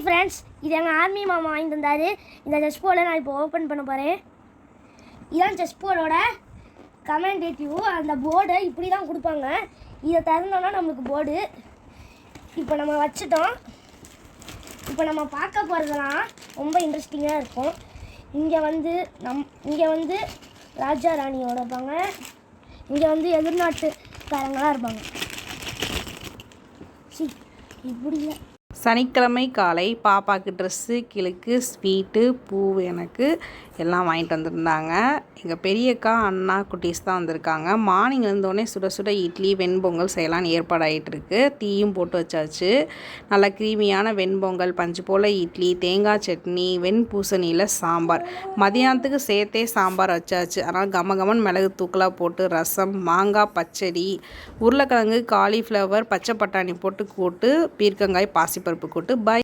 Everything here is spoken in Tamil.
ஃப்ரெண்ட்ஸ், இது எங்கள் ஆர்மி மாமா வாங்கி தந்தார். இந்த செஸ் போர்டை நான் இப்போ ஓப்பன் பண்ண போகிறேன். இதுதான் செஸ் போர்டோட கமெண்டேட்டிவ். அந்த போர்டை இப்படி தான் கொடுப்பாங்க. இதை திறந்தோன்னா நம்மளுக்கு போர்டு இப்போ நம்ம வச்சுட்டோம். இப்போ நம்ம பார்க்க போகிறதெல்லாம் ரொம்ப இன்ட்ரெஸ்டிங்காக இருக்கும். இங்கே வந்து ராஜா ராணியோட இருப்பாங்க. இங்கே வந்து எதிர்நாட்டுக்காரங்களாம் இருப்பாங்க. இப்படி இல்லை. சனிக்கிழமை காலை பாப்பாவுக்கு ட்ரெஸ்ஸு, கிழக்கு, ஸ்வீட்டு, பூ எனக்கு எல்லாம் வாங்கிட்டு வந்திருந்தாங்க. எங்கள் பெரியக்கா, அண்ணா, குட்டீஸ் தான் வந்திருக்காங்க. மார்னிங் எழுந்தோடனே சுட சுட இட்லி, வெண்பொங்கல் செய்யலான்னு ஏற்பாடாகிட்டு இருக்கு. டீயும் போட்டு வச்சாச்சு. நல்லா க்ரீமியான வெண்பொங்கல், பஞ்சு போல் இட்லி, தேங்காய் சட்னி, வெண்பூசணியில் சாம்பார். மதியானத்துக்கு சேர்த்தே சாம்பார் வச்சாச்சு. அதனால் கமகமன் மிளகு தூக்கலாக போட்டு ரசம், மாங்காய் பச்சடி, உருளைக்கிழங்கு, காலிஃப்ளவர், பச்சை பட்டாணி போட்டு கூட்டு, பீர்க்கங்காய், பாசிப்பருப்பு கூட்டு. பாய்.